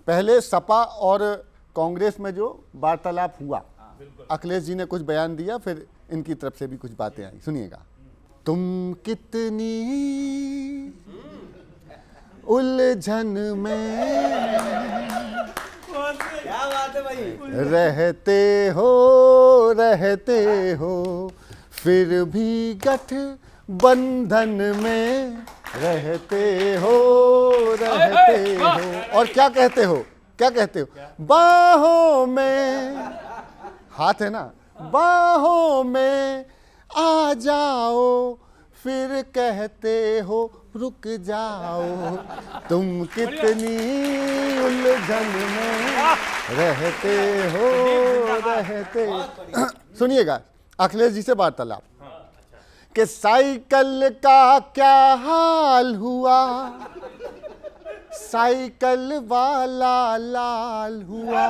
पहले सपा और कांग्रेस में जो वार्तालाप हुआ, अखिलेश जी ने कुछ बयान दिया, फिर इनकी तरफ से भी कुछ बातें आई, सुनिएगा। तुम कितनी उलझन में क्या बात है भाई। रहते हो फिर भी गठबंधन में रहते हो। और क्या कहते हो, क्या कहते हो? बाहों में, हाथ है ना, बाहों में आ जाओ, फिर कहते हो रुक जाओ। तुम कितनी उलझन में रहते। सुनिएगा अखिलेश जी से वार्तालाप कि साइकिल का क्या हाल हुआ, साइकिल वाला लाल हुआ,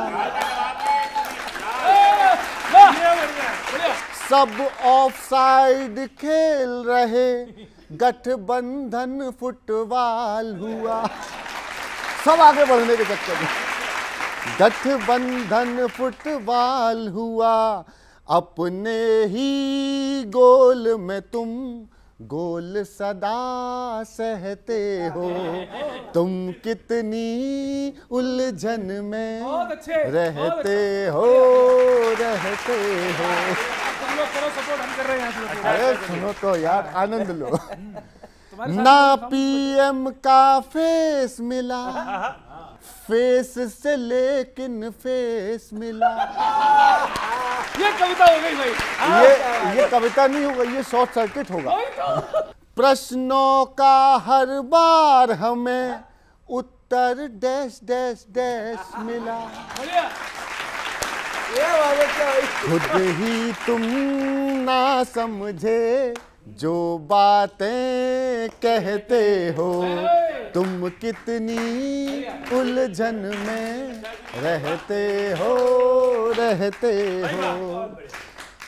सब ऑफ साइड खेल रहे, गठबंधन फुटबॉल हुआ। सब आगे बढ़ने के चक्कर में गठबंधन फुटबॉल हुआ। अपने ही गोल में तुम गोल सदा सहते हो। तुम कितनी उलझन में रहते हो। अरे सुनो तो यार, आनंद लो। ना पीएम का फेस मिला, फेस से लेकिन फेस मिला। ये कविता हो गई भाई। ये कविता नहीं होगा, ये शॉर्ट सर्किट होगा। प्रश्नों का हर बार हमें उत्तर डैश डैश डैश मिला। खुद ही तुम ना समझे जो बातें कहते हो। तुम कितनी उलझन में रहते हो।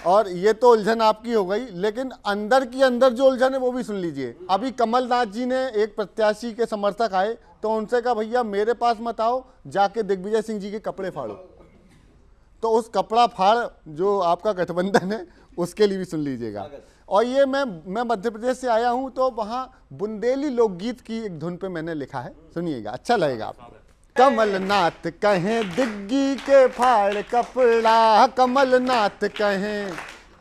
और ये तो उलझन आपकी हो गई, लेकिन अंदर की अंदर जो उलझन है वो भी सुन लीजिए। अभी कमलनाथ जी ने एक प्रत्याशी के समर्थक आए तो उनसे कहा भैया मेरे पास मत आओ, जाके दिग्विजय सिंह जी के कपड़े फाड़ो। तो उस कपड़ा फाड़ जो आपका गठबंधन है उसके लिए भी सुन लीजिएगा। और ये मैं मध्य प्रदेश से आया हूं तो वहां बुंदेली लोकगीत की एक धुन पे मैंने लिखा है, सुनिएगा, अच्छा लगेगा आपको। कमलनाथ कहें दिग्गी के फाड़ कपड़ा, कमलनाथ कहें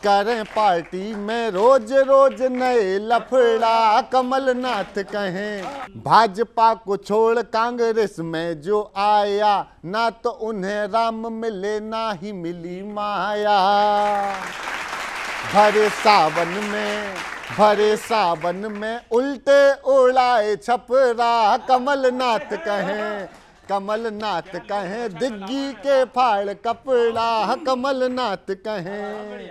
करें पार्टी में रोज रोज नए लफड़ा। कमलनाथ कहें भाजपा को छोड़ कांग्रेस में जो आया, ना तो उन्हें राम मिले ना ही मिली माया। भरे सावन में उल्टे उड़ाए छपरा। कमलनाथ कहें दिग्गी के फाड़ कपड़ा, कमलनाथ कहें।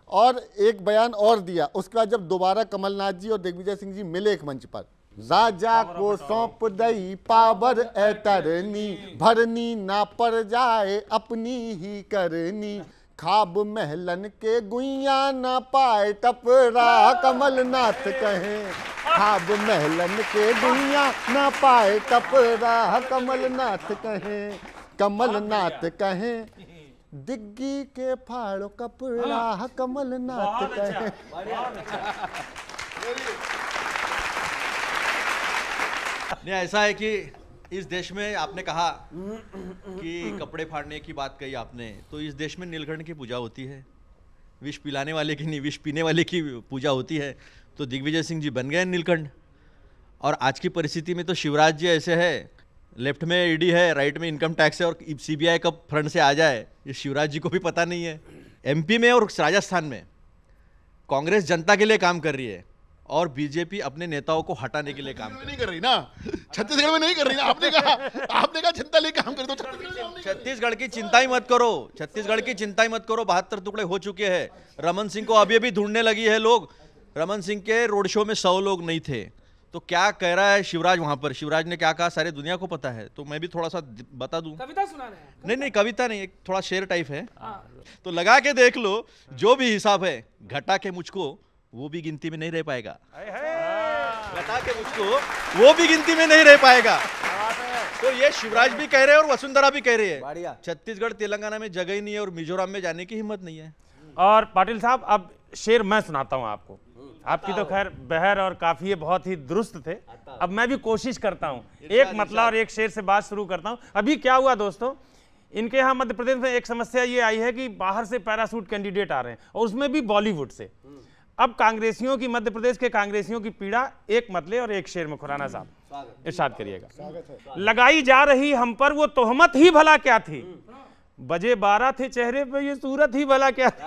और एक बयान और दिया उसके बाद, जब दोबारा कमलनाथ जी और दिग्विजय सिंह जी मिले एक मंच पर। राजा को सौंप दई पावर एटर्नी, भरनी ना पड़ जाए अपनी ही करनी। खाब महलन के गुइया ना पाए टपरा। कमलनाथ कहें खाब महलन के गुइया ना पाए टपरा। कमलनाथ कहें दिग्गी के फाड़ो कपड़ा। कमलनाथ कहें। नहीं, ऐसा है कि इस देश में आपने कहा कि कपड़े फाड़ने की बात कही आपने, तो इस देश में नीलकंठ की पूजा होती है। विष पिलाने वाले की नहीं, विष पीने वाले की पूजा होती है। तो दिग्विजय सिंह जी बन गए नीलकंठ। और आज की परिस्थिति में तो शिवराज जी ऐसे है, लेफ्ट में ईडी है, राइट में इनकम टैक्स है, और सीबीआई कब फ्रंट से आ जाए ये शिवराज जी को भी पता नहीं है। एमपी में और राजस्थान में कांग्रेस जनता के लिए काम कर रही है और बीजेपी अपने नेताओं को हटाने के लिए काम नहीं कर रही ना। छत्तीसगढ़ में नहीं कर रही ना। आपने कहा जनता लिए काम कर दो। छत्तीसगढ़ की चिंता ही मत करो, छत्तीसगढ़ की चिंता ही मत करो। 72 टुकड़े हो चुके हैं। रमन सिंह को अभी अभी ढूंढने लगी है लोग। रमन सिंह के रोड शो में 100 लोग नहीं थे। तो क्या कह रहा है शिवराज वहां पर, शिवराज ने क्या कहा सारे दुनिया को पता है। तो मैं भी थोड़ा सा बता दूं। कविता सुना रहे हैं? नहीं, कविता नहीं, एक थोड़ा शेर टाइप है। तो लगा के देख लो, जो भी हिसाब है घटा के मुझको वो भी गिनती में नहीं रह पाएगा। घटा के मुझको वो भी गिनती में नहीं रह पाएगा। तो ये शिवराज भी कह रहे हैं और वसुंधरा भी कह रही है, बढ़िया। छत्तीसगढ़ तेलंगाना में जगह ही नहीं है और मिजोरम में जाने की हिम्मत नहीं है। और पाटिल साहब अब शेर मैं सुनाता हूं आपको। आपकी तो खैर बहर और काफिये बहुत ही दुरुस्त थे। अब मैं भी कोशिश करता हूं, एक मतला और एक शेर से बात शुरू करता हूं। अभी क्या हुआ दोस्तों, इनके यहाँ मध्य प्रदेश में एक समस्या ये आई है कि बाहर से पैरासूट कैंडिडेट आ रहे हैं और उसमें भी बॉलीवुड से। अब कांग्रेसियों की, मध्य प्रदेश के कांग्रेसियों की पीड़ा एक मतले और एक शेर में खुराना साहब इरशाद करिएगा। लगाई जा रही हम पर वो तोहमत ही भला क्या थी, बजे 12 थे चेहरे पे ये सूरत ही भला क्या थी,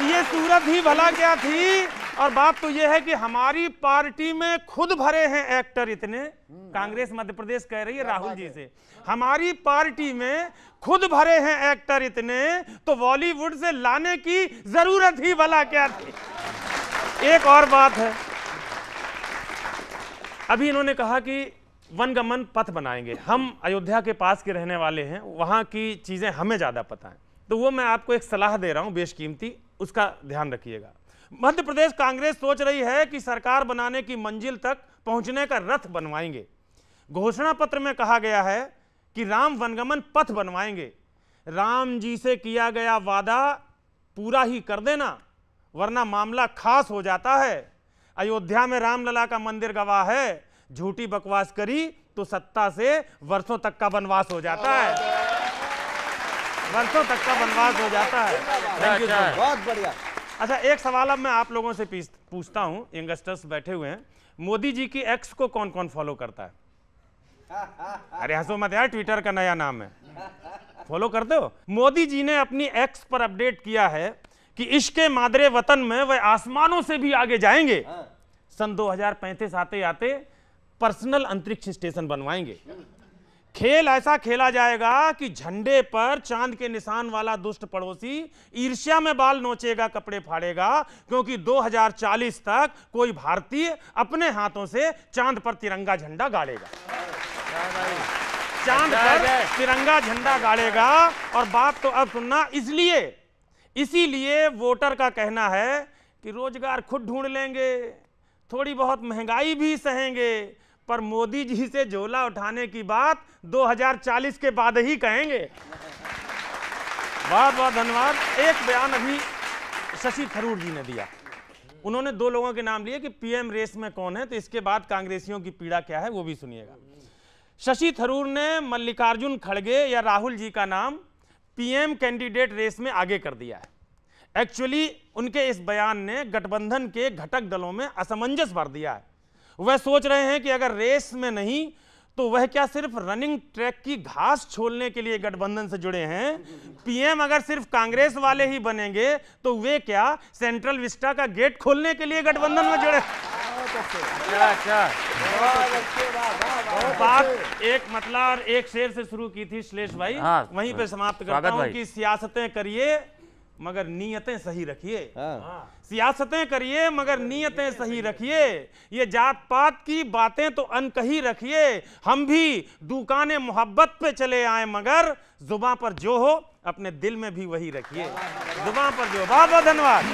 ये सूरत ही भला क्या थी। और बात तो ये है कि हमारी पार्टी में खुद भरे हैं एक्टर इतने, कांग्रेस मध्य प्रदेश कह रही है राहुल जी से, हमारी पार्टी में खुद भरे हैं एक्टर इतने, तो बॉलीवुड से लाने की जरूरत ही भला क्या थी। एक और बात है, अभी इन्होंने कहा कि वनगमन पथ बनाएंगे। हम अयोध्या के पास के रहने वाले हैं, वहां की चीजें हमें ज्यादा पता है, तो वो मैं आपको एक सलाह दे रहा हूं बेशकीमती, उसका ध्यान रखिएगा। मध्य प्रदेश कांग्रेस सोच रही है कि सरकार बनाने की मंजिल तक पहुंचने का रथ बनवाएंगे। घोषणा पत्र में कहा गया है कि राम वनगमन पथ बनवाएंगे। राम जी से किया गया वादा पूरा ही कर देना, वरना मामला खास हो जाता है। अयोध्या में रामलला का मंदिर गवाह है, झूठी बकवास करी तो सत्ता से वर्षों तक का वनवास हो जाता है, वर्षों तक का वनवास हो जाता है। थैंक यू सर, बहुत बढ़िया। अच्छा, एक सवाल अब मैं आप लोगों से पूछता हूं, यंगस्टर्स बैठे हुए हैं, मोदी जी की एक्स को कौन कौन फॉलो करता है? अरे हंसो मत यार, ट्विटर का नया नाम है, फॉलो करते हो? मोदी जी ने अपनी एक्स पर अपडेट किया है कि इश्के मादरे वतन में वह आसमानों से भी आगे जाएंगे। सन 2035 आते आते पर्सनल अंतरिक्ष स्टेशन बनवाएंगे। खेल ऐसा खेला जाएगा कि झंडे पर चांद के निशान वाला दुष्ट पड़ोसी ईर्ष्या में बाल नोचेगा, कपड़े फाड़ेगा, क्योंकि 2040 तक कोई भारतीय अपने हाथों से चांद पर तिरंगा झंडा गाड़ेगा, चांद पर तिरंगा झंडा गाड़ेगा। और बात तो अब सुनना, इसीलिए वोटर का कहना है कि रोजगार खुद ढूंढ लेंगे, थोड़ी बहुत महंगाई भी सहेंगे, पर मोदी जी से झोला उठाने की बात 2040 के बाद ही कहेंगे। बहुत बहुत धन्यवाद। एक बयान अभी शशि थरूर जी ने दिया, उन्होंने 2 लोगों के नाम लिए कि पीएम रेस में कौन है, तो इसके बाद कांग्रेसियों की पीड़ा क्या है वो भी सुनिएगा। शशि थरूर ने मल्लिकार्जुन खड़गे या राहुल जी का नाम पीएम कैंडिडेट रेस में आगे कर दिया है। एक्चुअली उनके इस बयान ने गठबंधन के घटक दलों में असमंजस भर दिया है। वह सोच रहे हैं कि अगर रेस में नहीं तो वह क्या सिर्फ रनिंग ट्रैक की घास छोलने के लिए गठबंधन से जुड़े हैं। पीएम अगर सिर्फ कांग्रेस वाले ही बनेंगे तो वे क्या सेंट्रल विस्टा का गेट खोलने के लिए गठबंधन में जुड़े। बात एक मतला और एक शेर से शुरू की थी श्लेष भाई, वहीं पे समाप्त करता हूं कि सियासतें करिए मगर नीयतें सही रखिए। सियासतें करिए मगर नीयतें सही रखिए। ये जात पात की बातें तो अनकही रखिए। हम भी दुकाने मोहब्बत पे चले आए मगर जुबान पर जो हो अपने दिल में भी वही रखिए। जुबान पर जो। बहुत बहुत धन्यवाद।